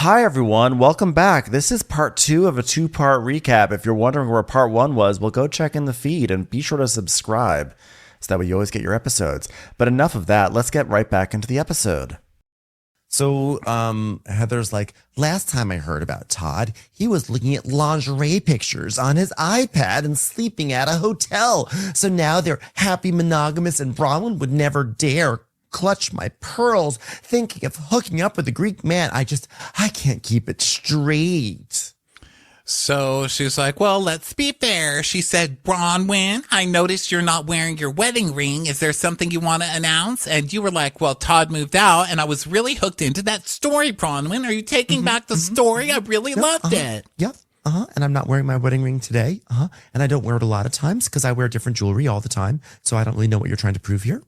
Hi, everyone. Welcome back. This is part 2 of a 2-part recap. If you're wondering where part 1 was, well, go check in the feed and be sure to subscribe so that way you always get your episodes. But enough of that. Let's get right back into the episode. So, Heather's like, last time I heard about Todd, he was looking at lingerie pictures on his iPad and sleeping at a hotel. So now they're happy monogamous and Bronwyn would never dare clutch my pearls thinking of hooking up with a Greek man. I can't keep it straight. So she's like, well, let's be fair. She said, Bronwyn, I noticed you're not wearing your wedding ring. Is there something you want to announce? And you were like, well, Todd moved out and I was really hooked into that story, Bronwyn. Are you taking back the story? I really loved it. Yep. And I'm not wearing my wedding ring today. And I don't wear it a lot of times because I wear different jewelry all the time. So I don't really know what you're trying to prove here.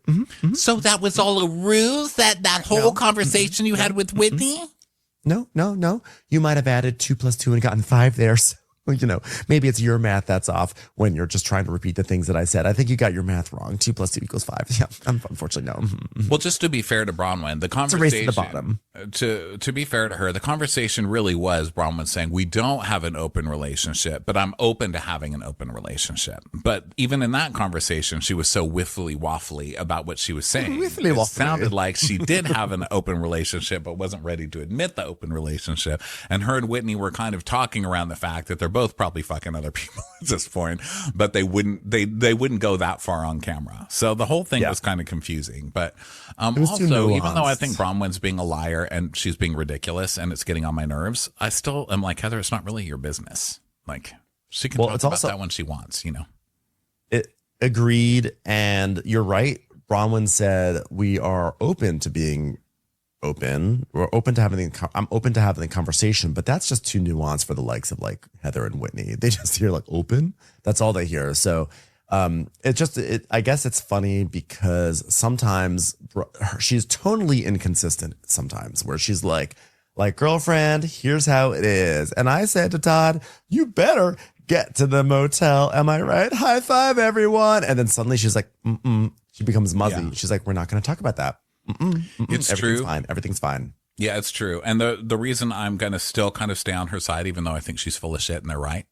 So that was all a ruse, that whole conversation you had with Whitney? No. You might have added 2 + 2 and gotten 5 there. So, maybe it's your math that's off when you're just trying to repeat the things that I said. I think you got your math wrong. 2 + 2 = 5. Yeah, unfortunately, no. Well, just to be fair to Bronwyn, the conversation, it's a race to the bottom. To be fair to her, the conversation really was Bronwyn saying, we don't have an open relationship, but I'm open to having an open relationship. But even in that conversation, she was so whiffly waffly about what she was saying. It sounded like she did have an open relationship, but wasn't ready to admit the open relationship. And her and Whitney were kind of talking around the fact that they're both probably fucking other people at this point, but they wouldn't go that far on camera. So the whole thing was kind of confusing. But also, even though I think Bronwyn's being a liar and she's being ridiculous and it's getting on my nerves, I still am like, Heather, it's not really your business. Like, she can talk about that when she wants, It agreed, and you're right. Bronwyn said we are open to being open. We're open to having I'm open to having the conversation, but that's just too nuanced for the likes of like Heather and Whitney. They just hear like open. That's all they hear. So I guess it's funny because sometimes she's totally inconsistent sometimes where she's like, girlfriend, here's how it is. And I said to Todd, you better get to the motel. Am I right? High five, everyone. And then suddenly she's like, she becomes muzzy. Yeah. She's like, we're not going to talk about that. It's true. Everything's fine. Yeah, it's true. And the reason I'm going to still kind of stay on her side, even though I think she's full of shit and they're right,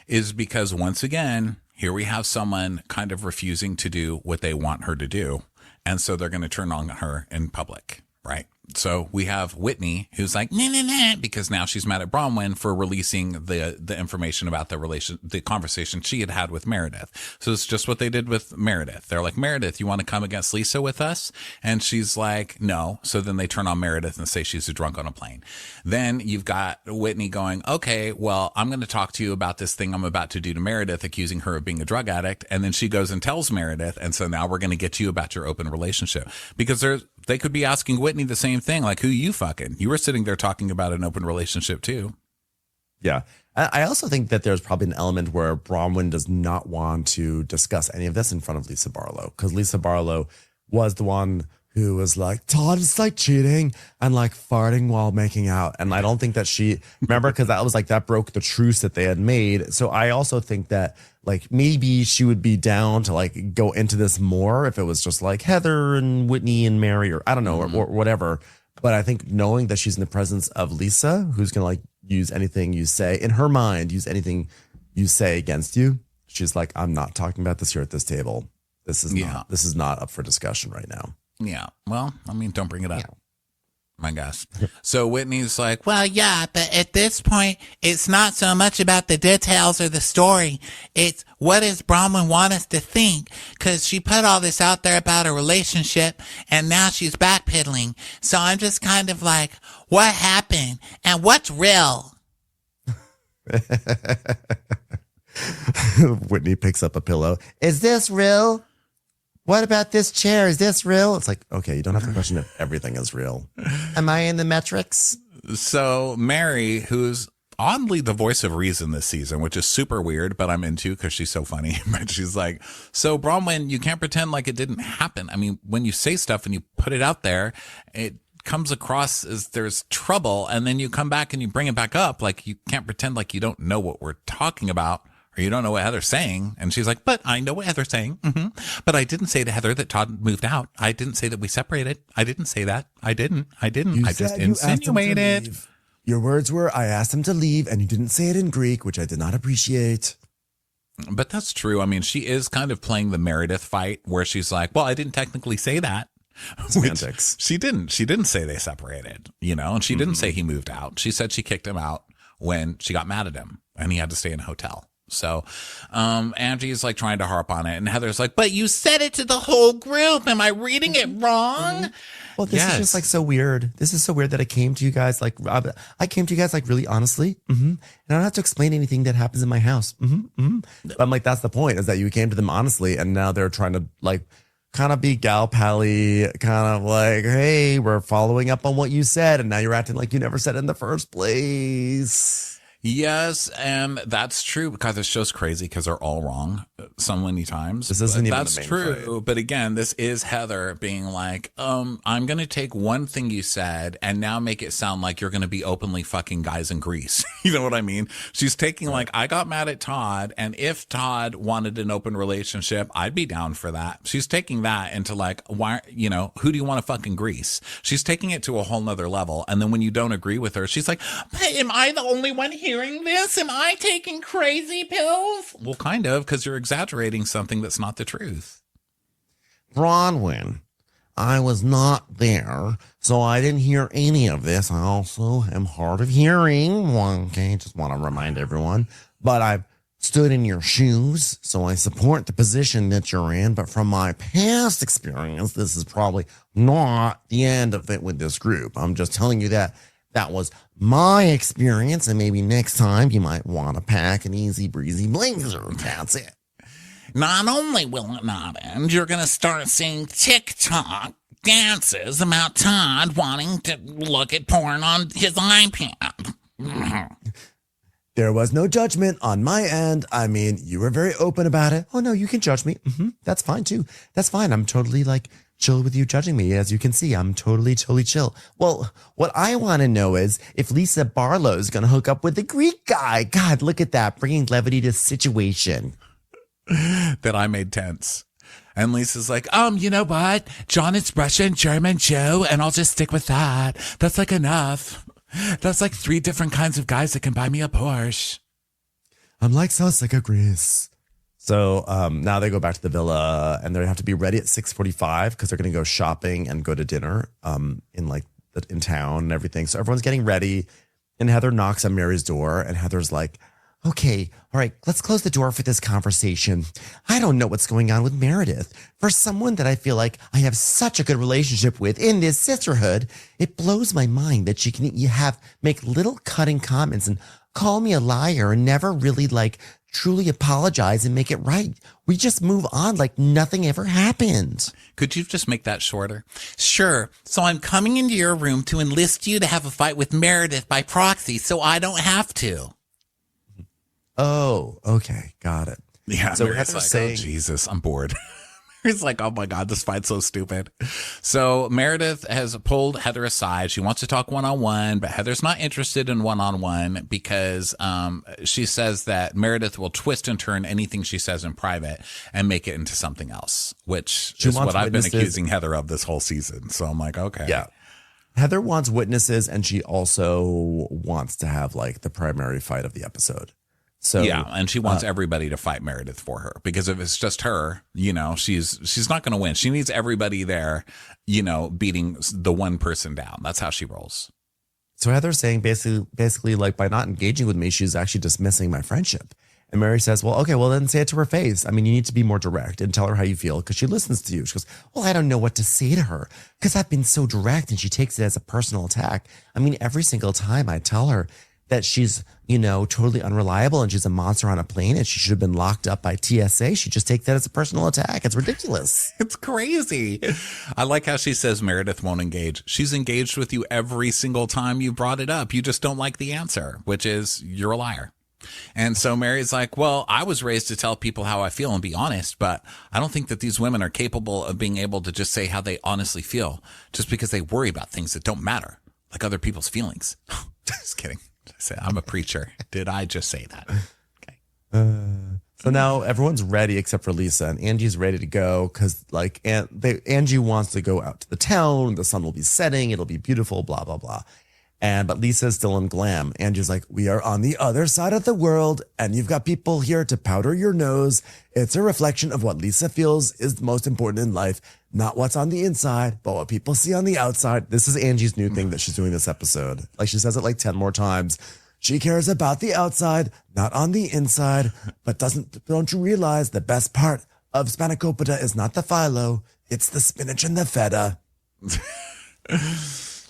is because once again, here we have someone kind of refusing to do what they want her to do. And so they're going to turn on her in public, right? So we have Whitney who's like, nah, because now she's mad at Bronwyn for releasing the information about the conversation she had with Meredith. So it's just what they did with Meredith. They're like, Meredith, you want to come against Lisa with us? And she's like, no. So then they turn on Meredith and say she's a drunk on a plane. Then you've got Whitney going, okay, well, I'm going to talk to you about this thing I'm about to do to Meredith, accusing her of being a drug addict. And then she goes and tells Meredith. And so now we're going to get you about your open relationship, because they could be asking Whitney the same thing, like, who you fucking? You were sitting there talking about an open relationship too. Yeah. I also think that there's probably an element where Bronwyn does not want to discuss any of this in front of Lisa Barlow, because Lisa Barlow was the one who was like, Todd is like cheating and like farting while making out. And I don't think that remember, because that broke the truce that they had made. So I also think that like maybe she would be down to like go into this more if it was just like Heather and Whitney and Mary, or I don't know, or whatever. But I think knowing that she's in the presence of Lisa, who's going to like use anything you say in her mind, use anything you say against you. She's like, I'm not talking about this here at this table. This is not up for discussion right now. Yeah. Well, I mean, don't bring it up. Yeah. My gosh. So Whitney's like, well, yeah, but at this point, it's not so much about the details or the story. It's what does Bronwyn want us to think? Because she put all this out there about a relationship and now she's backpedaling. So I'm just kind of like, what happened and what's real? Whitney picks up a pillow. Is this real? What about this chair? Is this real? It's like, okay, you don't have to question if everything is real. Am I in the metrics? So Mary, who's oddly the voice of reason this season, which is super weird, but I'm into because she's so funny. But she's like, so Bronwyn, you can't pretend like it didn't happen. I mean, when you say stuff and you put it out there, it comes across as there's trouble. And then you come back and you bring it back up. Like, you can't pretend like you don't know what we're talking about. Or you don't know what Heather's saying. And she's like, but I know what Heather's saying. But I didn't say to Heather that Todd moved out. I didn't say that we separated. I didn't say that. I didn't. I just insinuated. Your words were, I asked him to leave, and you didn't say it in Greek, which I did not appreciate. But that's true. I mean, she is kind of playing the Meredith fight where she's like, well, I didn't technically say that. Semantics. She didn't say they separated, and she didn't say he moved out. She said she kicked him out when she got mad at him and he had to stay in a hotel. So Angie's like trying to harp on it, and Heather's like, but you said it to the whole group. Am I reading it wrong? Well, this is just like so weird. This is so weird that I came to you guys like I came to you guys like really honestly, and I don't have to explain anything that happens in my house. But I'm like, that's the point, is that you came to them honestly, and now they're trying to like kind of be gal pally, kind of like, hey, we're following up on what you said, and now you're acting like you never said it in the first place. Yes, and that's true because this show's crazy because they're all wrong so many times. This isn't even that's the main true. fight. But again, this is Heather being like, I'm going to take one thing you said and now make it sound like you're going to be openly fucking guys in Greece. You know what I mean? She's taking like, I got mad at Todd, and if Todd wanted an open relationship, I'd be down for that. She's taking that into like, why, who do you want to fuck in Greece? She's taking it to a whole nother level. And then when you don't agree with her, she's like, but am I the only one hearing this? Am I taking crazy pills? Well, kind of, because you're exaggerating something that's not the truth. Bronwyn, I was not there, so I didn't hear any of this. I also am hard of hearing. Okay, just want to remind everyone. But I've stood in your shoes, so I support the position that you're in. But from my past experience, this is probably not the end of it with this group. I'm just telling you that was my experience, and maybe next time you might want to pack an easy breezy blazer. That's it. Not only will it not end, you're going to start seeing TikTok dances about Todd wanting to look at porn on his iPad. There was no judgment on my end. I mean, you were very open about it. Oh, no, you can judge me. That's fine, too. That's fine. I'm totally like chill with you judging me. As you can see, I'm totally chill. Well, what I want to know is if Lisa Barlow is going to hook up with the Greek guy. God, look at that, bringing levity to the situation. That I made tense. And Lisa's like, you know what? John is Russian, German, Jew, and I'll just stick with that. That's like enough. That's like 3 different kinds of guys that can buy me a Porsche. I'm like so sick of Greece. So now they go back to the villa, and they have to be ready at 6:45 because they're going to go shopping and go to dinner in town and everything. So everyone's getting ready, and Heather knocks on Mary's door, and Heather's like, okay, all right, let's close the door for this conversation. I don't know what's going on with Meredith. For someone that I feel like I have such a good relationship with in this sisterhood, it blows my mind that she can make little cutting comments and call me a liar and never really truly apologize and make it right. We just move on like nothing ever happened. Could you just make that shorter? Sure. So I'm coming into your room to enlist you to have a fight with Meredith by proxy so I don't have to. Oh, okay. Got it. Yeah. So Mary's like, oh, Jesus, I'm bored. He's like, oh my God, this fight's so stupid. So Meredith has pulled Heather aside. She wants to talk one-on-one, but Heather's not interested in one-on-one because she says that Meredith will twist and turn anything she says in private and make it into something else, which is what I've been accusing Heather of this whole season. So I'm like, okay. Yeah. Heather wants witnesses, and she also wants to have the primary fight of the episode. So yeah, and she wants everybody to fight Meredith for her because if it's just her, she's not going to win. She needs everybody there, beating the one person down. That's how she rolls. So Heather's saying basically by not engaging with me, she's actually dismissing my friendship. And Mary says, well, okay, well then say it to her face. I mean, you need to be more direct and tell her how you feel because she listens to you. She goes, well, I don't know what to say to her because I've been so direct, and she takes it as a personal attack. I mean, every single time I tell her that she's, totally unreliable and she's a monster on a plane and she should have been locked up by TSA. She just takes that as a personal attack. It's ridiculous. It's crazy. I like how she says Meredith won't engage. She's engaged with you every single time you brought it up. You just don't like the answer, which is you're a liar. And so Mary's like, well, I was raised to tell people how I feel and be honest, but I don't think that these women are capable of being able to just say how they honestly feel just because they worry about things that don't matter, like other people's feelings. Just kidding. I'm a preacher. Did I just say that? Okay. So now everyone's ready except for Lisa, and Angie's ready to go because Angie wants to go out to the town. The sun will be setting. It'll be beautiful, blah, blah, blah. But Lisa's still in glam. Angie's like, we are on the other side of the world, and you've got people here to powder your nose. It's a reflection of what Lisa feels is most important in life, not what's on the inside, but what people see on the outside. This is Angie's new thing that she's doing this episode. Like, she says it like 10 more times. She cares about the outside, not on the inside. But don't you realize the best part of spanakopita is not the phyllo, it's the spinach and the feta.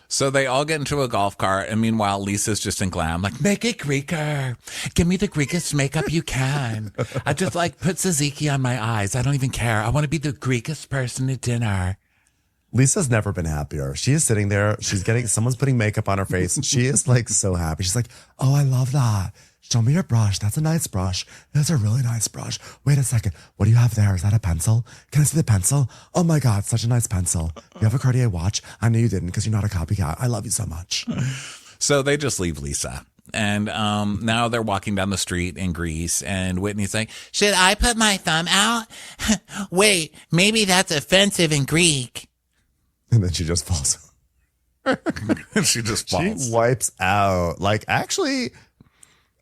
So they all get into a golf cart, and meanwhile, Lisa's just in glam, like, make it Greeker. Give me the Greekest makeup you can. I just like put tzatziki on my eyes. I don't even care. I want to be the Greekest person at dinner. Lisa's never been happier. She is sitting there. Someone's putting makeup on her face. And she is like so happy. She's like, oh, I love that. Show me your brush. That's a nice brush. That's a really nice brush. Wait a second. What do you have there? Is that a pencil? Can I see the pencil? Oh my God, such a nice pencil. You have a Cartier watch? I knew you didn't because you're not a copycat. I love you so much. So they just leave Lisa. And now they're walking down the street in Greece, and Whitney's like, should I put my thumb out? Wait, maybe that's offensive in Greek. And then she just falls. She just falls. She wipes out. Like, actually,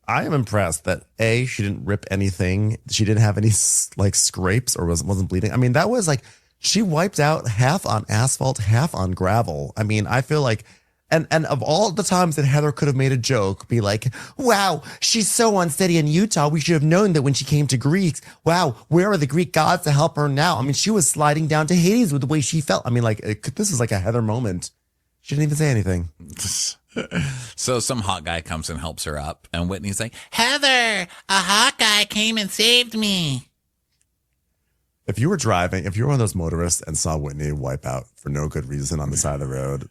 I am impressed that she didn't rip anything. She didn't have any like scrapes or wasn't bleeding. I mean, that was like, she wiped out half on asphalt, half on gravel. I mean, I feel like, and of all the times that Heather could have made a joke, be like, wow, she's so unsteady in Utah. We should have known that when she came to Greece. Wow, where are the Greek gods to help her now? I mean, she was sliding down to Hades with the way she felt. I mean, like, this is like a Heather moment. She didn't even say anything. So some hot guy comes and helps her up, and Whitney's like, Heather, a hot guy came and saved me. If you were driving, if you were one of those motorists and saw Whitney wipe out for no good reason on the side of the road,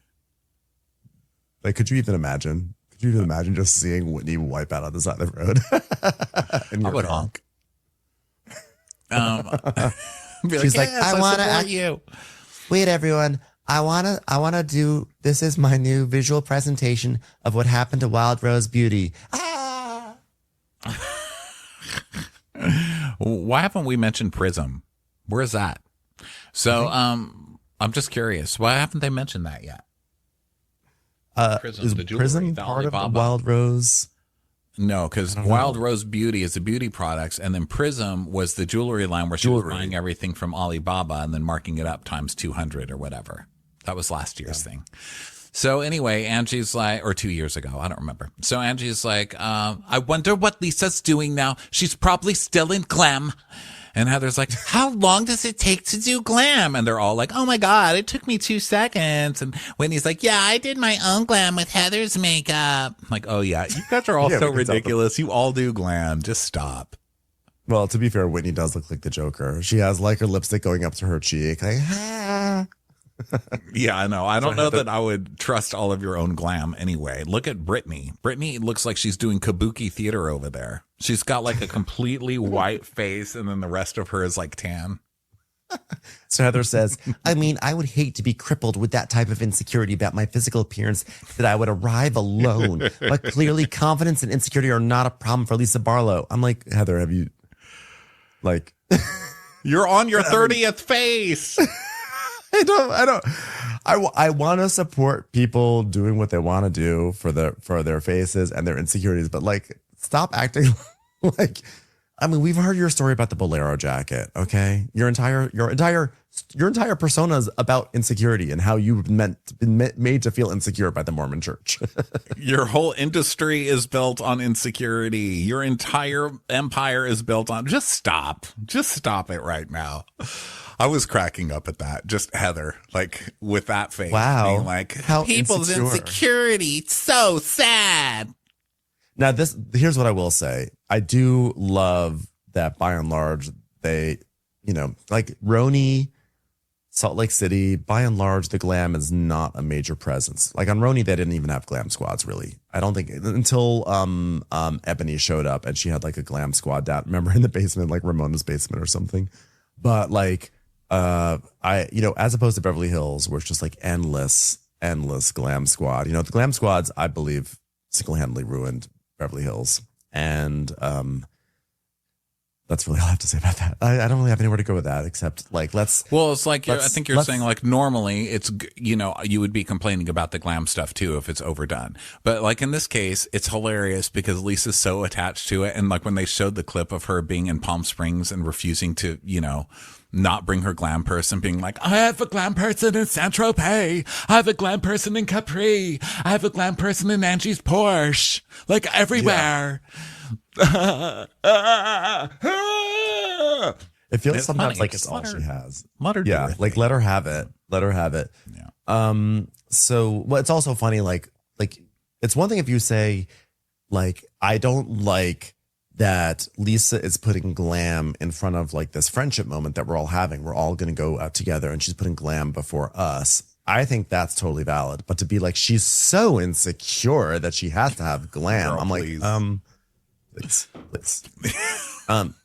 like, could you even imagine? Could you even imagine just seeing Whitney wipe out on the side of the road? I would honk. She's like, I want to support you. Wait, everyone. I wanna do, this is my new visual presentation of what happened to Wild Rose Beauty. Ah! Why haven't we mentioned Prism? Where is that? So, I'm just curious. Why haven't they mentioned that yet? Is Prism part of the Wild Rose? No, because Wild Rose Beauty is the beauty products, and then Prism was the jewelry line where she was buying everything from Alibaba and then marking it up times 200 or whatever. That was last year's thing. So anyway, Angie's like, or 2 years ago, I don't remember. So Angie's like, I wonder what Lisa's doing now. She's probably still in glam. And Heather's like, how long does it take to do glam? And they're all like, oh my God, it took me 2 seconds. And Whitney's like, yeah, I did my own glam with Heather's makeup. I'm like, oh yeah, you guys are all so ridiculous. You all do glam. Just stop. Well, to be fair, Whitney does look like the Joker. She has like her lipstick going up to her cheek. Like, ah. Yeah, I know. I don't know that I would trust all of your own glam anyway. Look at Brittany. Brittany looks like she's doing kabuki theater over there. She's got like a completely white face, and then the rest of her is like tan. So Heather says, I mean, I would hate to be crippled with that type of insecurity about my physical appearance, that I would arrive alone. But clearly confidence and insecurity are not a problem for Lisa Barlow. I'm like, Heather, have you, like... You're on your 30th face. I want to support people doing what they want to do for their faces and their insecurities, but like, stop acting like, I mean, we've heard your story about the bolero jacket. Okay. Your entire persona is about insecurity and how you've been made to feel insecure by the Mormon church. Your whole industry is built on insecurity. Your entire empire is built on, just stop it right now. I was cracking up at that. Just Heather, like with that face. Wow. Being like, how people's insecurity. So sad. Now here's what I will say. I do love that by and large, they, like Roni, Salt Lake City, by and large, the glam is not a major presence. Like on Roni, they didn't even have glam squads really. I don't think until Ebony showed up and she had like a glam squad down. Remember in the basement, like Ramona's basement or something. But like, as opposed to Beverly Hills, where it's just like endless glam squad. The glam squads, I believe, single-handedly ruined Beverly Hills. And That's really all I have to say about that. I don't really have anywhere to go with that except like Well, it's like I think you're saying like normally it's you would be complaining about the glam stuff too if it's overdone, but like in this case it's hilarious because Lisa's so attached to it, and like when they showed the clip of her being in Palm Springs and refusing to not bring her glam person, being like, I have a glam person in Saint Tropez, I have a glam person in Capri, I have a glam person in Angie's Porsche, like everywhere. It feels sometimes like it's all she has. Let her have it. Yeah. So well, it's also funny, like it's one thing if you say, like, I don't like that Lisa is putting glam in front of like this friendship moment that we're all having. We're all gonna go out together and she's putting glam before us. I think that's totally valid. But to be like, she's so insecure that she has to have glam. I'm please. like, Please.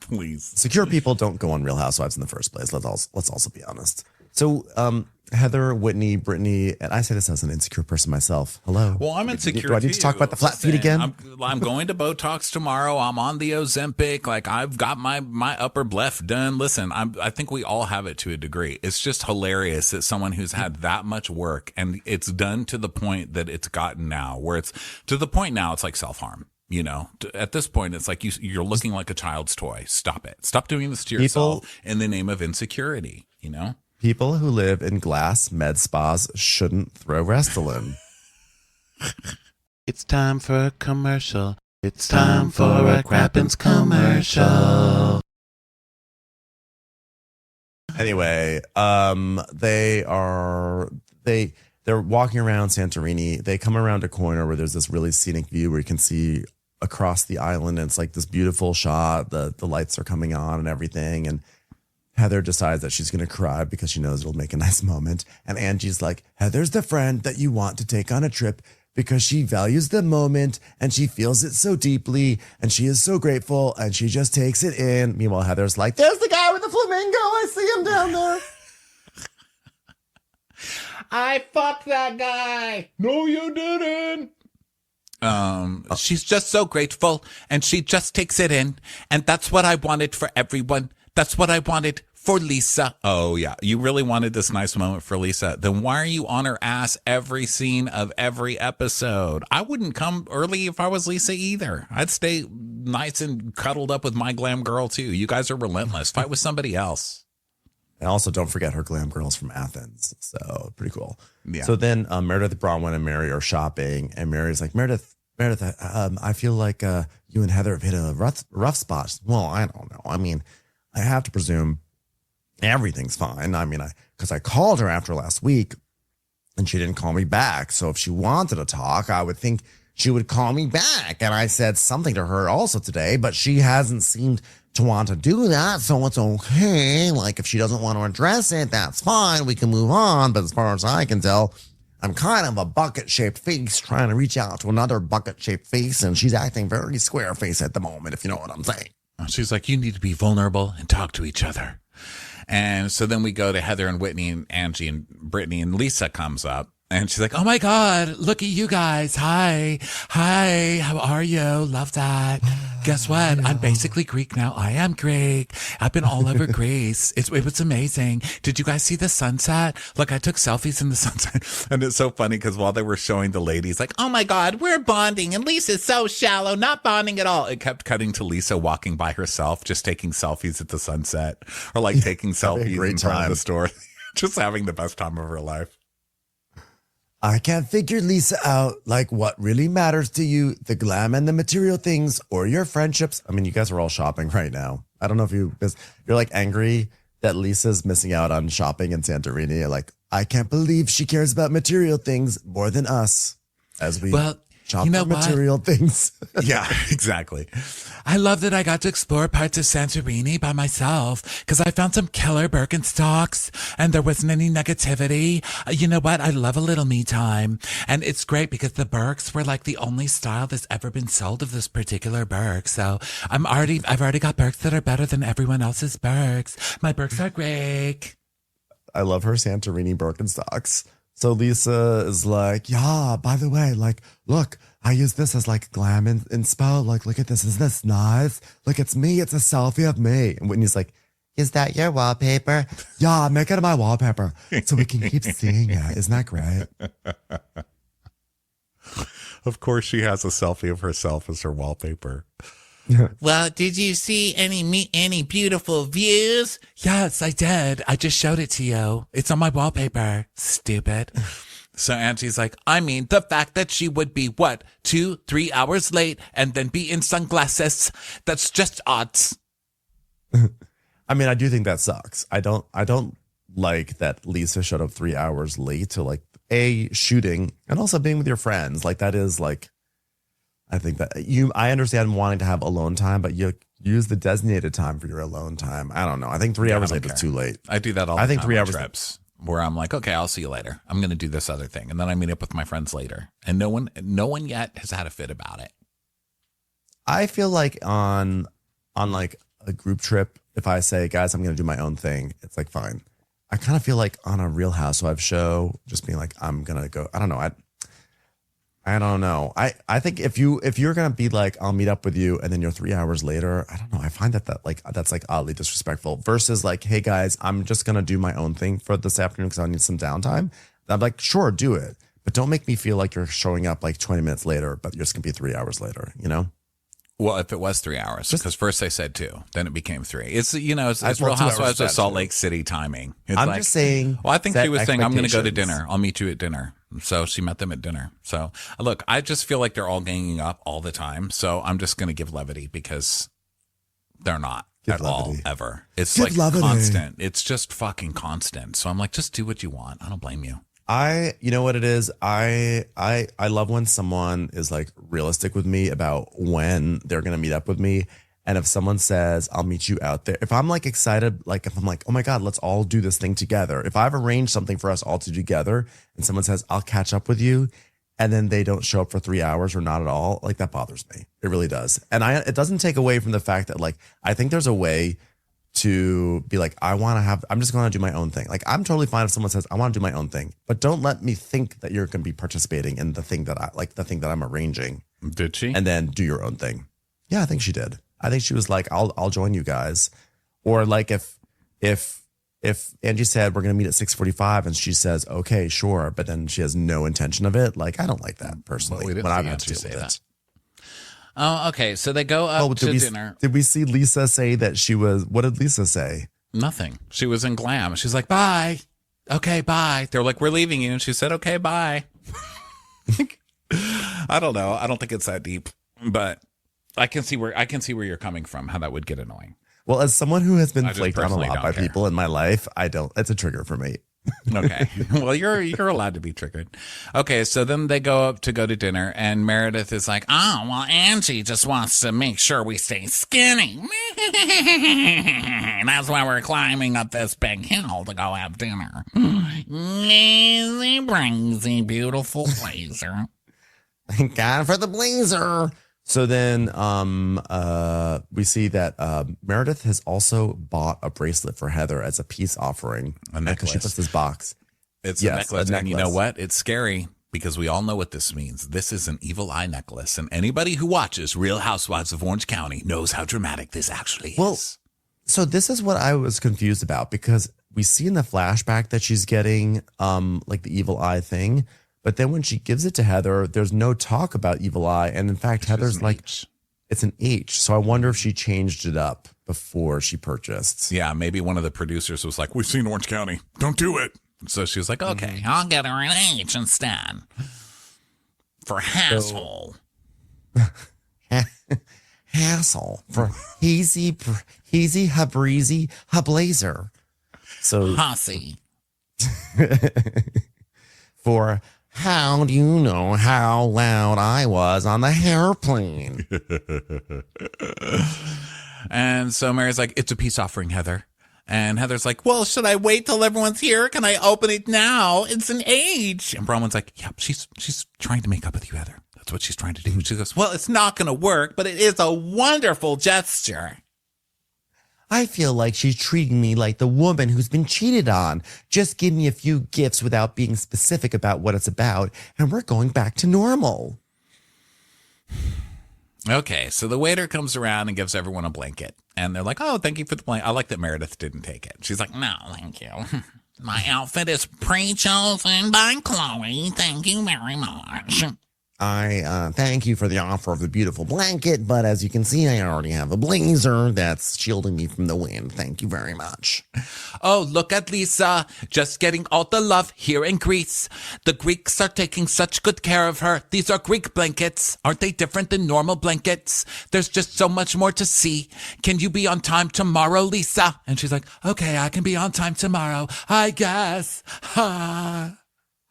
Please. Secure people don't go on Real Housewives in the first place. Let's also be honest. So, Heather, Whitney, Brittany, and I say this as an insecure person myself. Hello. Well, I'm insecure. Do I need to talk about the flat feet again? I'm going to Botox tomorrow. I'm on the Ozempic. Like I've got my upper left done. Listen, I think we all have it to a degree. It's just hilarious that someone who's had that much work and it's done to the point that it's gotten now, where it's to the point now it's like self-harm. At this point, it's like you're looking like a child's toy. Stop it. Stop doing this to yourself in the name of insecurity, People who live in glass med spas shouldn't throw Restylane. It's time for a commercial. It's time for a Crappens commercial. Anyway, they're walking around Santorini. They come around a corner where there's this really scenic view where you can see across the island. And it's like this beautiful shot. The lights are coming on and everything. And Heather decides that she's going to cry because she knows it'll make a nice moment. And Angie's like, Heather's the friend that you want to take on a trip because she values the moment and she feels it so deeply and she is so grateful and she just takes it in. Meanwhile, Heather's like, there's the guy with the flamingo. I see him down there. I fucked that guy. No, you didn't. She's just so grateful and she just takes it in. And that's what I wanted for everyone. That's what I wanted for Lisa. Oh, yeah. You really wanted this nice moment for Lisa. Then why are you on her ass every scene of every episode? I wouldn't come early if I was Lisa either. I'd stay nice and cuddled up with my glam girl, too. You guys are relentless. Fight with somebody else. And also, don't forget her glam girls from Athens. So, pretty cool. Yeah. So then Meredith, Bronwyn, and Mary are shopping. And Mary's like, Meredith, I feel like you and Heather have hit a rough spot. Well, I don't know. I mean, I have to presume everything's fine. I mean, because I called her after last week and she didn't call me back. So if she wanted to talk, I would think she would call me back. And I said something to her also today, but she hasn't seemed to want to do that. So it's okay. Like if she doesn't want to address it, that's fine. We can move on. But as far as I can tell, I'm kind of a bucket-shaped face trying to reach out to another bucket-shaped face. And she's acting very square face at the moment, if you know what I'm saying. She's like, you need to be vulnerable and talk to each other. And so then we go to Heather and Whitney and Angie and Brittany, and Lisa comes up. And she's like, oh, my God, look at you guys. Hi. How are you? Love that. Guess what? I'm basically Greek now. I am Greek. I've been all over Greece. It was amazing. Did you guys see the sunset? Look, I took selfies in the sunset. And it's so funny because while they were showing the ladies, like, oh, my God, we're bonding. And Lisa's so shallow, not bonding at all. It kept cutting to Lisa walking by herself, just taking selfies at the sunset or like taking selfies in front of the store. Just having the best time of her life. I can't figure Lisa out, like what really matters to you, the glam and the material things or your friendships. I mean, you guys are all shopping right now. I don't know if you're like angry that Lisa's missing out on shopping in Santorini. You're like, I can't believe she cares about material things more than us as we shop for material things. Yeah, exactly. I love that I got to explore parts of Santorini by myself because I found some killer Birkenstocks and there wasn't any negativity. You know what? I love a little me time. And it's great because the Birks were like the only style that's ever been sold of this particular Birk. So I've already got Birks that are better than everyone else's Birks. My Birks are great. I love her Santorini Birkenstocks. So Lisa is like, yeah, by the way, like, look, I use this as like glam inspo. Like, look at this. Isn't this nice? Look, it's me. It's a selfie of me. And Whitney's like, is that your wallpaper? Yeah, make it my wallpaper so we can keep seeing it. Isn't that great? Of course, she has a selfie of herself as her wallpaper. Well, did you see any beautiful views? Yes, I did. I just showed it to you. It's on my wallpaper. Stupid. So Angie's like, I mean, the fact that she would be, 2-3 hours late and then be in sunglasses, that's just odds. I mean, I do think that sucks. I don't like that Lisa showed up 3 hours late to like shooting and also being with your friends. Like that is like, I think that I understand wanting to have alone time, but you use the designated time for your alone time. I don't know. I think 3 hours late is too late. I do that all the time. I think 3 hours trips where I'm like, okay, I'll see you later. I'm going to do this other thing. And then I meet up with my friends later. And no one yet has had a fit about it. I feel like on like a group trip, if I say, guys, I'm going to do my own thing, it's like, fine. I kind of feel like on a Real Housewives show, just being like, I'm going to go, I don't know. I don't know. I think if you're going to be like, I'll meet up with you and then you're 3 hours later, I don't know. I find that like, that's like oddly disrespectful versus like, hey guys, I'm just going to do my own thing for this afternoon because I need some downtime. I'm like, sure, do it. But don't make me feel like you're showing up like 20 minutes later, but you're just going to be 3 hours later, you know? Well, if it was 3 hours, because first they said 2, then it became 3. It's, it's well, Real 2 hours Housewives of Salt too. Lake City timing. It's I'm like, just saying. well, I think she was saying, I'm going to go to expectations. dinner. I'll meet you at dinner. So she met them at dinner. So look, I just feel like they're all ganging up all the time. So I'm just going to give levity because they're not at all ever. It's Give like levity. constant. It's just fucking constant. So I'm like, just do what you want. I don't blame you. You know what it is? I love when someone is like realistic with me about when they're going to meet up with me. And if someone says, I'll meet you out there, if I'm like excited, like if I'm like, oh my God, let's all do this thing together. If I've arranged something for us all to do together and someone says, I'll catch up with you, and then they don't show up for 3 hours or not at all, like that bothers me. It really does. And it doesn't take away from the fact that like, I think there's a way to be like, I'm just going to do my own thing. Like, I'm totally fine if someone says, I want to do my own thing, but don't let me think that you're going to be participating in the thing that I'm arranging. Did she? And then do your own thing. Yeah, I think she did. I think she was like, I'll join you guys. Or like if Angie said, we're going to meet at 6:45 and she says, okay, sure. But then she has no intention of it. Like, I don't like that personally. Well, we didn't when see I've had Angie to say deal with that. it. Oh, okay. So they go up to dinner. Did we see Lisa say that what did Lisa say? Nothing. She was in glam. She's like, bye. Okay, bye. They're like, we're leaving you. And she said, okay, bye. I don't know. I don't think it's that deep, but I can see where you're coming from, how that would get annoying. Well, as someone who has been I just flaked on a personally lot don't by care. people in my life, it's a trigger for me. Okay. Well, you're allowed to be triggered. Okay. So then they go up to go to dinner and Meredith is like, oh, well, Angie just wants to make sure we stay skinny. That's why we're climbing up this big hill to go have dinner. Easy breezy, beautiful blazer. Thank God for the blazer. So then we see that Meredith has also bought a bracelet for Heather as a peace offering. A Because she necklace. puts this box. It's Yes, a necklace. a And you know necklace. what? It's scary because we all know what this means. This is an evil eye necklace. And anybody who watches Real Housewives of Orange County knows how dramatic this actually is. Well, so this is what I was confused about because we see in the flashback that she's getting like the evil eye thing. But then when she gives it to Heather, there's no talk about evil eye. And in fact, Heather's like, it's an H. So I wonder if she changed it up before she purchased. Yeah, maybe one of the producers was like, we've seen Orange County. Don't do it. So she was like, okay, I'll get her an H instead. For hassle. Hassle for hazy, breezy, blazer. So Hussy. for how do you know how loud I was on the airplane? And so Mary's like, it's a peace offering, Heather. And Heather's like, well, should I wait till everyone's here? Can I open it now? It's an H. And Bronwyn's like, yeah, she's trying to make up with you, Heather. That's what she's trying to do. She goes, well, it's not going to work, but it is a wonderful gesture. I feel like she's treating me like the woman who's been cheated on. Just give me a few gifts without being specific about what it's about, and we're going back to normal. Okay, so the waiter comes around and gives everyone a blanket. And they're like, oh, thank you for the blanket. I like that Meredith didn't take it. She's like, no, thank you. My outfit is pre-chosen by Chloe. Thank you very much. I thank you for the offer of the beautiful blanket, but as you can see, I already have a blazer that's shielding me from the wind. Thank you very much. Oh, look at Lisa, just getting all the love here in Greece. The Greeks are taking such good care of her. These are Greek blankets. Aren't they different than normal blankets? There's just so much more to see. Can you be on time tomorrow, Lisa? And she's like, okay, I can be on time tomorrow, I guess.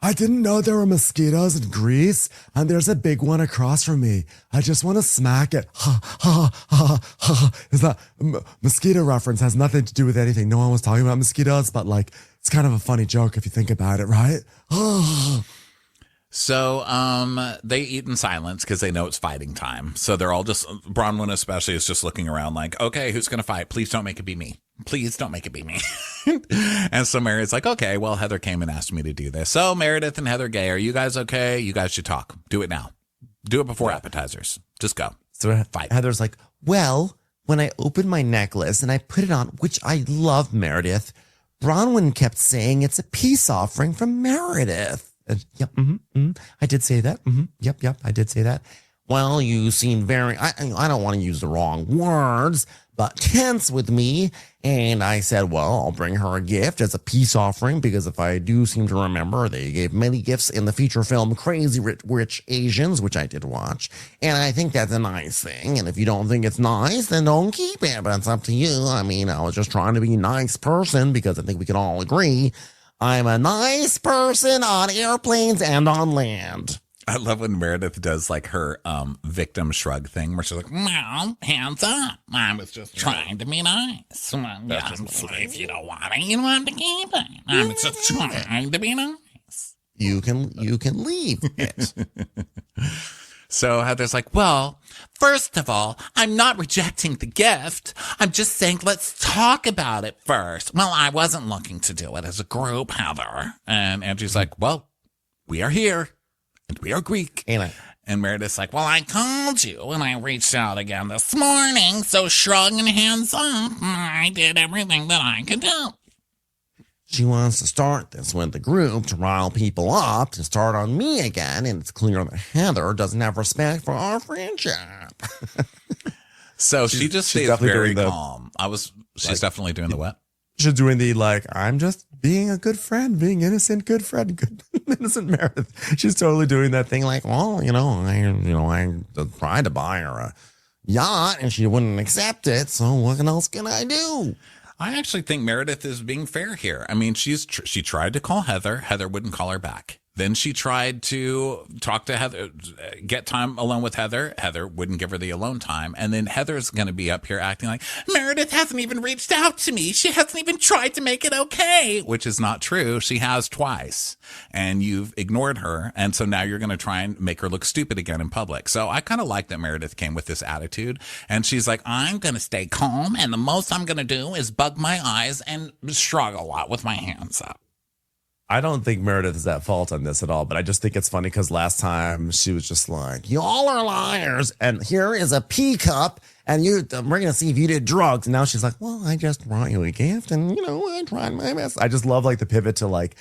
I didn't know there were mosquitoes in Greece, and there's a big one across from me. I just want to smack it. Ha, ha, ha, ha. Is that mosquito reference has nothing to do with anything. No one was talking about mosquitoes, but like, it's kind of a funny joke if you think about it, right? So they eat in silence because they know it's fighting time. So they're all just, Bronwyn especially is just looking around like, okay, who's going to fight? Please don't make it be me. Please don't make it be me. And so Meredith's like, okay, well, Heather came and asked me to do this. So Meredith and Heather Gay, are you guys okay? You guys should talk. Do it now. Do it before appetizers. Just go. So Fight. Heather's like, well, when I opened my necklace and I put it on, which I love, Meredith, Bronwyn kept saying it's a peace offering from Meredith. Yep, I did say that. Yep, I did say that. Well, you seem very, I don't want to use the wrong words, but tense with me. And I said, well, I'll bring her a gift as a peace offering, because if I do seem to remember, they gave many gifts in the feature film Crazy Rich Asians, which I did watch. And I think that's a nice thing. And if you don't think it's nice, then don't keep it. But it's up to you. I mean, I was just trying to be a nice person, because I think we can all agree I'm a nice person on airplanes and on land. I love when Meredith does like her victim shrug thing where she's like, Well, hands up. I was just trying to be nice. Well, yeah, if you don't want it, you don't have to keep it. I was just trying to be nice. You can leave it. So Heather's like, Well, first of all, I'm not rejecting the gift. I'm just saying let's talk about it first. Well, I wasn't looking to do it as a group, Heather. and Angie's like, well, we are here and we are Greek. And Meredith's like, Well, I called you and I reached out again this morning, so shrug and hands up. I did everything that I could do. She wants to start this with the group to rile people up, to start on me again, and it's clear that Heather doesn't have respect for our friendship. So she just stays very calm. She's definitely doing the what? She's doing the, like, I'm just being a good friend, being innocent, good friend, good innocent Meredith. She's totally doing that thing like, well, I tried to buy her a yacht and she wouldn't accept it. So what else can I do? I actually think Meredith is being fair here. I mean, she tried to call Heather. Heather wouldn't call her back. Then she tried to talk to Heather, get time alone with Heather. Heather wouldn't give her the alone time. And then Heather's going to be up here acting like, Meredith hasn't even reached out to me. She hasn't even tried to make it okay. Which is not true. She has twice. And you've ignored her. And so now you're going to try and make her look stupid again in public. So I kind of like that Meredith came with this attitude. And she's like, I'm going to stay calm. And the most I'm going to do is bug my eyes and shrug a lot with my hands up. I don't think Meredith is at fault on this at all, but I just think it's funny because last time she was just like, y'all are liars, and here is a pea cup, and we're going to see if you did drugs. And now she's like, well, I just brought you a gift, and, I tried my best. I just love, like, the pivot to, like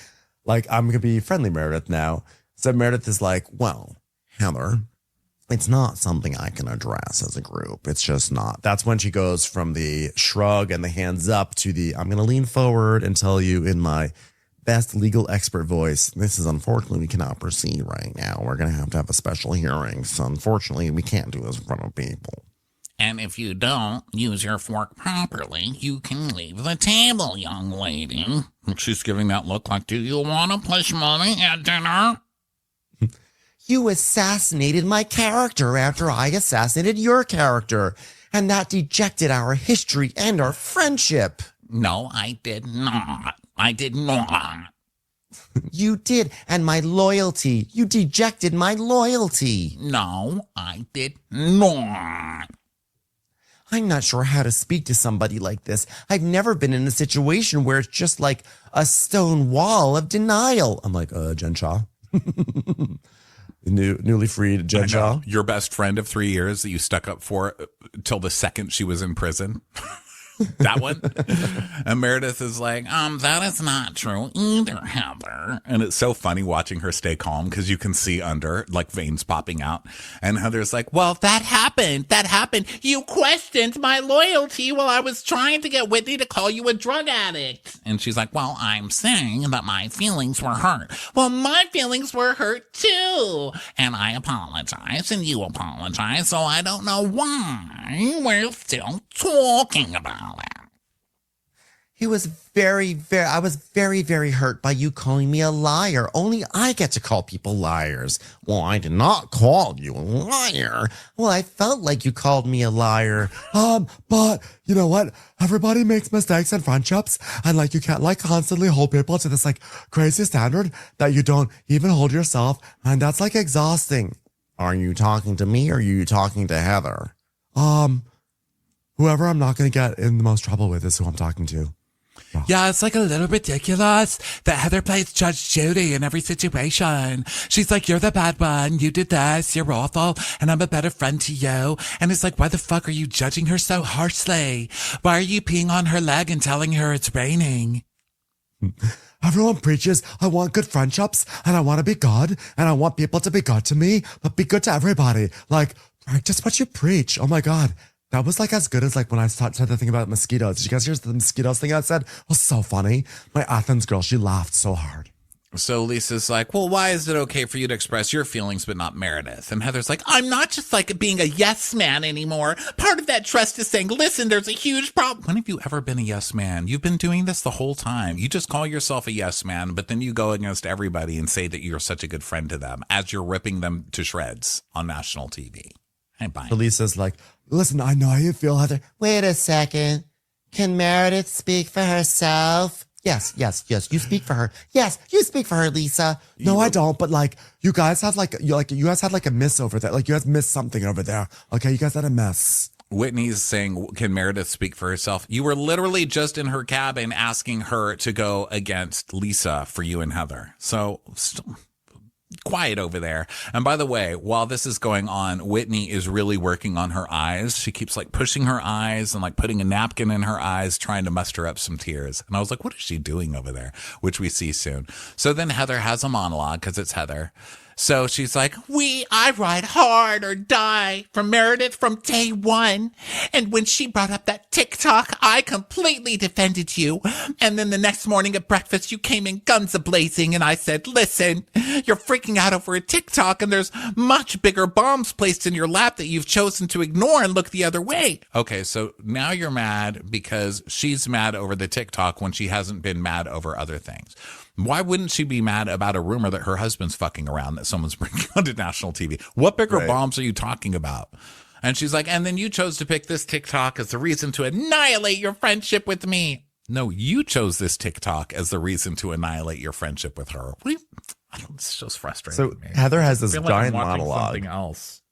I'm going to be friendly Meredith now. So Meredith is like, well, Heather, it's not something I can address as a group. It's just not. That's when she goes from the shrug and the hands up to the, I'm going to lean forward and tell you in my best legal expert voice, this is unfortunately we cannot proceed right now. We're going to have a special hearing. So unfortunately, we can't do this in front of people. And if you don't use your fork properly, you can leave the table, young lady. She's giving that look like, do you want to push money at dinner? You assassinated my character after I assassinated your character. And that dejected our history and our friendship. No, I did not. I did not. You did, and my loyalty. You dejected my loyalty. No, I did not. I'm not sure how to speak to somebody like this. I've never been in a situation where it's just like a stone wall of denial. I'm like, Jen Shaw. newly freed Jed Shaw. Your best friend of 3 years that you stuck up for till the second she was in prison. That one. And Meredith is like, that is not true either, Heather. And it's so funny watching her stay calm because you can see under, like, veins popping out. And Heather's like, well, that happened. That happened. You questioned my loyalty while I was trying to get Whitney to call you a drug addict. And she's like, well, I'm saying that my feelings were hurt. Well, my feelings were hurt too. And I apologize and you apologize. So I don't know why we're still talking about it. I was very, very hurt by you calling me a liar. Only I get to call people liars. Well, I did not call you a liar. Well, I felt like you called me a liar. But you know what? Everybody makes mistakes in friendships. And like, you can't like constantly hold people to this like crazy standard that you don't even hold yourself. And that's like exhausting. Are you talking to me or are you talking to Heather? Whoever I'm not going to get in the most trouble with is who I'm talking to. Oh. Yeah, it's like a little ridiculous that Heather plays Judge Judy in every situation. She's like, you're the bad one. You did this. You're awful. And I'm a better friend to you. And it's like, why the fuck are you judging her so harshly? Why are you peeing on her leg and telling her it's raining? Everyone preaches, I want good friendships and I want to be good and I want people to be good to me, but be good to everybody. Like, practice what you preach. Oh my God. That was like as good as like when I said the thing about mosquitoes. Did you guys hear the mosquitoes thing I said? It was so funny. My Athens girl, she laughed so hard. So Lisa's like, well, why is it okay for you to express your feelings but not Meredith? And Heather's like, I'm not just like being a yes man anymore. Part of that trust is saying, listen, there's a huge problem. When have you ever been a yes man? You've been doing this the whole time. You just call yourself a yes man, but then you go against everybody and say that you're such a good friend to them as you're ripping them to shreds on national TV. Hey, bye. So Lisa's like, listen, I know how you feel, Heather. Wait a second. Can Meredith speak for herself? Yes. You speak for her. Yes, you speak for her, Lisa. No, I don't. But like, you guys had like you guys had like a miss over there. Like you guys missed something over there. Okay, you guys had a mess. Whitney's saying, can Meredith speak for herself? You were literally just in her cabin asking her to go against Lisa for you and Heather. So quiet over there. And by the way, while this is going on, Whitney is really working on her eyes. She keeps like pushing her eyes and like putting a napkin in her eyes, trying to muster up some tears. And I was like, what is she doing over there? Which we see soon. So then Heather has a monologue because it's Heather. So she's like, I ride hard or die for Meredith from day one. And when she brought up that TikTok, I completely defended you. And then the next morning at breakfast, you came in guns a-blazing and I said, listen, you're freaking out over a TikTok and there's much bigger bombs placed in your lap that you've chosen to ignore and look the other way. Okay, so now you're mad because she's mad over the TikTok when she hasn't been mad over other things. Why wouldn't she be mad about a rumor that her husband's fucking around that someone's bringing onto national TV? What bigger bombs are you talking about? And she's like, and then you chose to pick this TikTok as the reason to annihilate your friendship with me. No, you chose this TikTok as the reason to annihilate your friendship with her. It's just frustrating. So me. Heather has this I feel giant like I'm watching monologue. something else.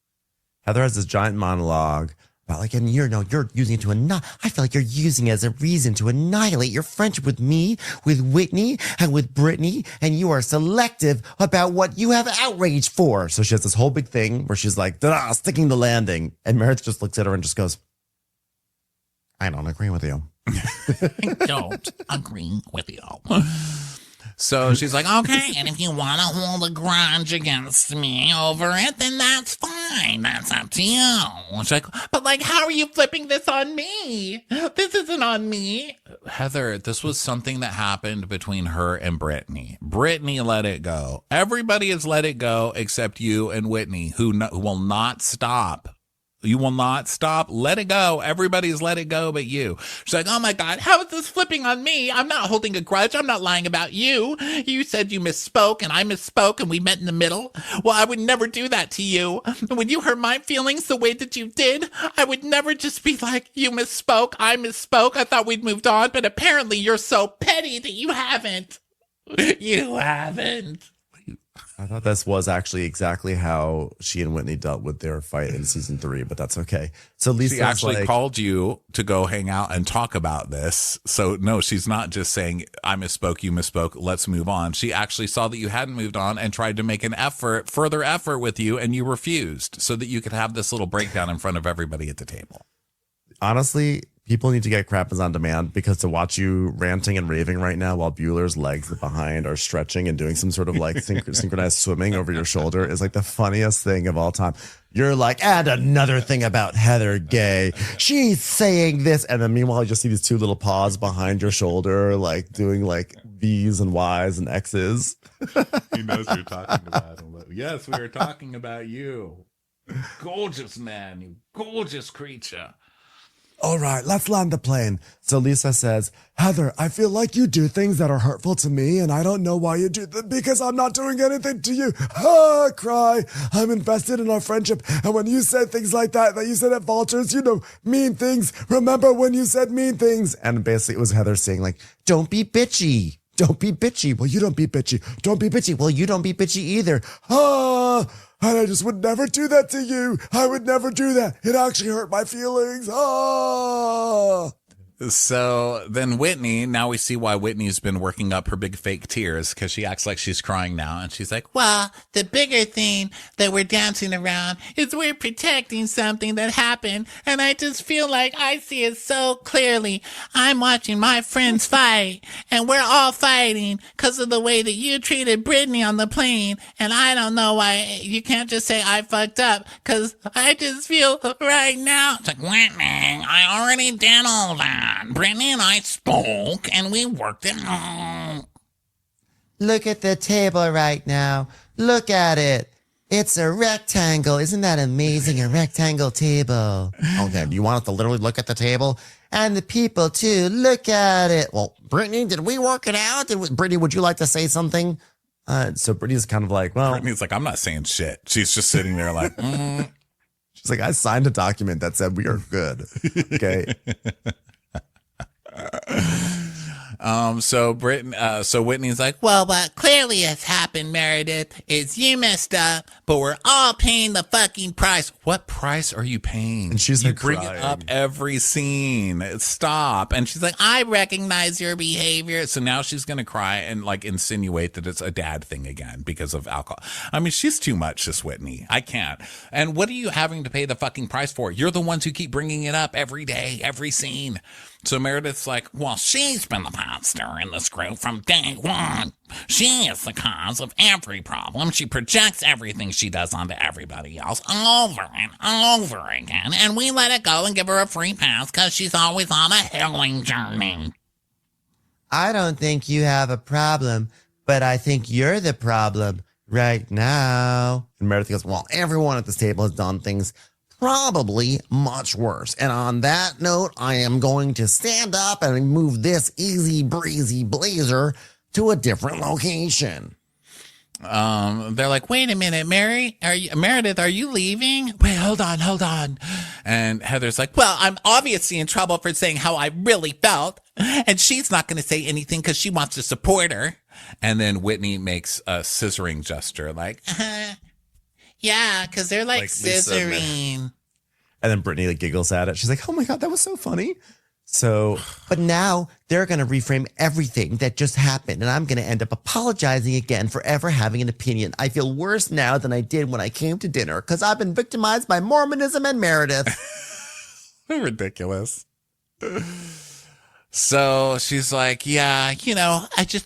Heather has this giant monologue about like, and you're using it to I feel like you're using it as a reason to annihilate your friendship with me, with Whitney, and with Brittany, and you are selective about what you have outrage for. So she has this whole big thing where she's like, sticking the landing. And Meredith just looks at her and just goes, I don't agree with you. I don't agree with you. So she's like, okay. And if you want to hold a grudge against me over it, then that's fine. That's up to you. She's like, But like, how are you flipping this on me? This isn't on me. Heather, this was something that happened between her and Brittany. Brittany let it go. Everybody has let it go except you and Whitney, who will not stop. You will not stop. Let it go. Everybody's let it go but you. She's like, oh my God, how is this flipping on me? I'm not holding a grudge. I'm not lying about you. You said you misspoke and I misspoke and we met in the middle. Well, I would never do that to you. And when you hurt my feelings the way that you did, I would never just be like, you misspoke. I misspoke. I thought we'd moved on, but apparently you're so petty that you haven't. You haven't. I thought this was actually exactly how she and Whitney dealt with their fight in season 3, but that's okay. So Lisa She actually called you to go hang out and talk about this. So no, she's not just saying, I misspoke, you misspoke, let's move on. She actually saw that you hadn't moved on and tried to make an further effort with you, and you refused so that you could have this little breakdown in front of everybody at the table. honestly, people need to get Crappens on demand, because to watch you ranting and raving right now while Bueller's legs behind are stretching and doing some sort of like synchronized swimming over your shoulder is like the funniest thing of all time. You're like, and another thing about Heather Gay, she's saying this. And then meanwhile, you just see these two little paws behind your shoulder, like doing like V's and Y's and X's. He knows we're talking about him. Yes, we were talking about you. Gorgeous man, you gorgeous creature. All right, let's land the plane. So Lisa says, Heather, I feel like you do things that are hurtful to me, and I don't know why you do them, because I'm not doing anything to you. Ah, cry. I'm invested in our friendship. And when you said things like that you said at Vultures, you know, mean things. Remember when you said mean things? And basically it was Heather saying like, don't be bitchy. Don't be bitchy. Well, you don't be bitchy. Don't be bitchy. Well, you don't be bitchy either. Ah, and I just would never do that to you. I would never do that. It actually hurt my feelings. Ah. So then Whitney, now we see why Whitney's been working up her big fake tears, because she acts like she's crying now. And she's like, Well, the bigger thing that we're dancing around is we're protecting something that happened, and I just feel like I see it so clearly. I'm watching my friends fight, and we're all fighting because of the way that you treated Brittany on the plane, and I don't know why you can't just say I fucked up, because I just feel right now. It's like, Whitney, I already did all that. Brittany and I spoke, and we worked it out. Look at the table right now. Look at it. It's a rectangle. Isn't that amazing? A rectangle table. Okay, do you want us to literally look at the table? And the people too. Look at it. Well, Brittany, did we work it out? Brittany, would you like to say something? So Brittany's kind of like, well, Brittany's like, I'm not saying shit. She's just sitting there like, she's like, I signed a document that said we are good. Okay. So Whitney's like, Well, what clearly has happened, Meredith, is you messed up, but we're all paying the fucking price. what price are you paying? And she's you like bring crying. it up every scene. Stop. And she's like, I recognize your behavior. so now she's going to cry and like insinuate that it's a dad thing again because of alcohol. I mean, she's too much, this Whitney. I can't. And what are you having to pay the fucking price for? You're the ones who keep bringing it up every day, every scene. So Meredith's like, Well, she's been the monster in this group from day one. She is the cause of every problem. She projects everything she does onto everybody else over and over again, and we let it go and give her a free pass because she's always on a healing journey. I don't think you have a problem, but I think you're the problem right now. And Meredith goes, well, everyone at this table has done things probably much worse. And on that note, I am going to stand up and move this easy breezy blazer to a different location. they're like, Wait a minute, Meredith, are you leaving? Wait, hold on. and Heather's like, Well, I'm obviously in trouble for saying how I really felt, and she's not going to say anything because she wants to support her. and then Whitney makes a scissoring gesture like, Yeah, because they're like Lisa, scissoring. And then Brittany like giggles at it. She's like, oh my God, that was so funny. So But now they're going to reframe everything that just happened, and I'm going to end up apologizing again for ever having an opinion. I feel worse now than I did when I came to dinner because I've been victimized by Mormonism and Meredith. ridiculous. So she's like, yeah,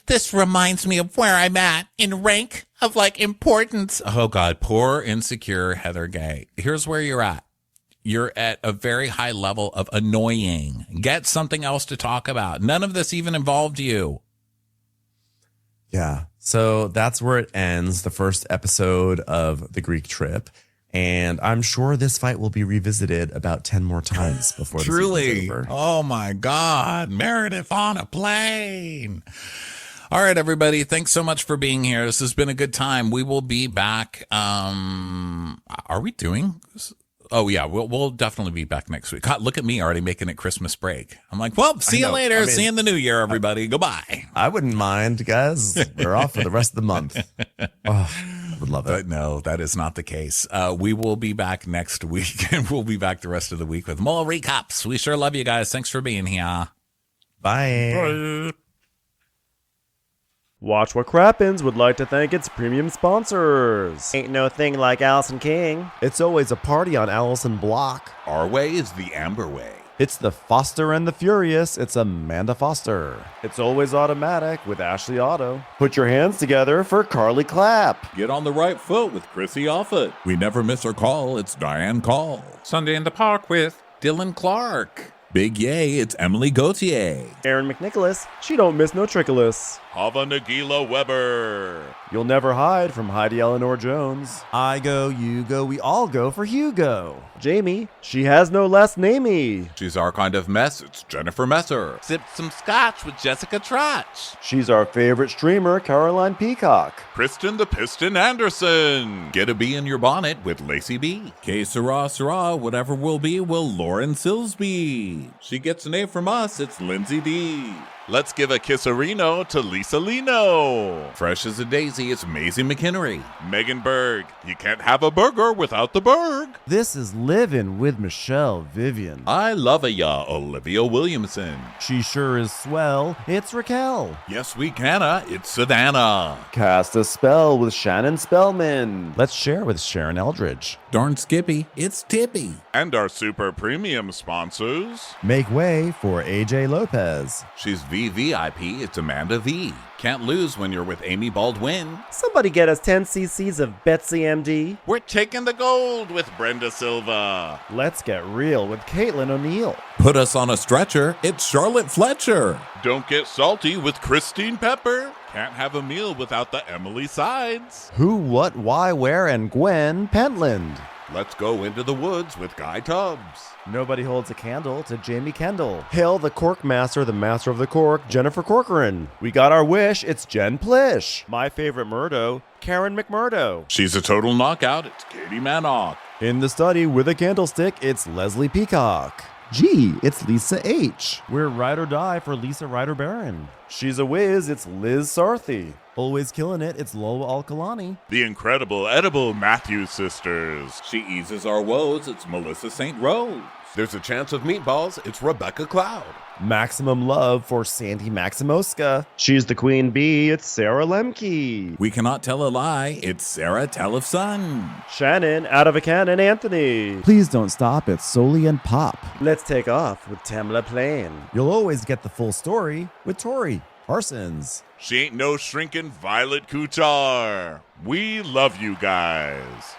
This reminds me of where I'm at in rank of like importance. oh God, poor insecure Heather Gay. Here's where you're at. You're at a very high level of annoying. Get something else to talk about. None of this even involved you. yeah, so that's where it ends, the first episode of the Greek trip. And I'm sure this fight will be revisited about 10 more times before the Truly. season's over. Oh my God. Meredith on a plane. All right, everybody. Thanks so much for being here. This has been a good time. We will be back. Are we doing Oh yeah, we'll definitely be back next week. God, look at me already making it Christmas break. I'm like, well, see you later. See you in the new year, everybody. Goodbye. I wouldn't mind, guys. We're off for the rest of the month. Oh, I would love it. But no, that is not the case. We will be back next week, and we'll be back the rest of the week with more recaps. We sure love you guys. Thanks for being here. Bye. Watch What Crappens would like to thank its premium sponsors. Ain't no thing like Allison King. It's always a party on Allison Block. Our way is the Amber way. It's the Foster and the Furious. It's Amanda Foster. It's always automatic with Ashley Auto. Put your hands together for Carly Clapp. Get on the right foot with Chrissy Offit. We never miss her call. It's Diane Call. Sunday in the Park with Dylan Clark. Big yay, it's Emily Gauthier. Aaron McNicholas. She don't miss no trickolas. Hava Nagila Weber. You'll never hide from Heidi Eleanor Jones. I go, you go, we all go for Hugo. Jamie. She has no last namey. She's our kind of mess. It's Jennifer Messer. Sipped Some Scotch with Jessica Trotch. She's our favorite streamer, Caroline Peacock. Kristen the Piston Anderson. Get a bee in your bonnet with Lacey B. Que sera, whatever will be, will Lauren Silsby. She gets an A from us. It's Lindsay D. Let's give a kisserino to Lisa Lino. Fresh as a daisy, it's Maisie McHenry. Megan Berg. You can't have a burger without the Berg. This is Livin' with Michelle Vivian. I love ya, Olivia Williamson. She sure is swell. It's Raquel. Yes, we canna. It's Savannah. Cast a spell with Shannon Spellman. Let's share with Sharon Eldridge. Darn Skippy, it's Tippy. And our super premium sponsors. Make way for AJ Lopez. She's VVIP, it's Amanda V. Can't lose when you're with Amy Baldwin. Somebody get us 10 cc's of Betsy MD. We're taking the gold with Brenda Silva. Let's get real with Caitlin O'Neill. Put us on a stretcher, it's Charlotte Fletcher. Don't get salty with Christine Pepper. Can't have a meal without the Emily Sides. Who, what, why, where, and Gwen Pentland. Let's go into the woods with Guy Tubbs. Nobody holds a candle to Jamie Kendall. Hail the Cork Master, the Master of the Cork, Jennifer Corcoran. We got our wish, it's Jen Plish. My favorite Murdo, Karen McMurdo. She's a total knockout, it's Katie Manock. In the study with a candlestick, it's Leslie Peacock. Gee, it's Lisa H. We're ride or die for Lisa Ryder Barron. She's a whiz, it's Liz Sarthy. Always killing it, it's Lola Alkalani. The incredible edible Matthews sisters. She eases our woes, it's Melissa St. Rose. There's a chance of meatballs, it's Rebecca Cloud. Maximum love for Sandy Maximoska. She's the queen bee, it's Sarah Lemke. We cannot tell a lie, it's Sarah Telefson. Shannon, out of a cannon, Anthony. Please don't stop, it's Soli and Pop. Let's take off with Tamla Plain. You'll always get the full story with Tori Parsons. She ain't no shrinking Violet Kuchar. We love you guys.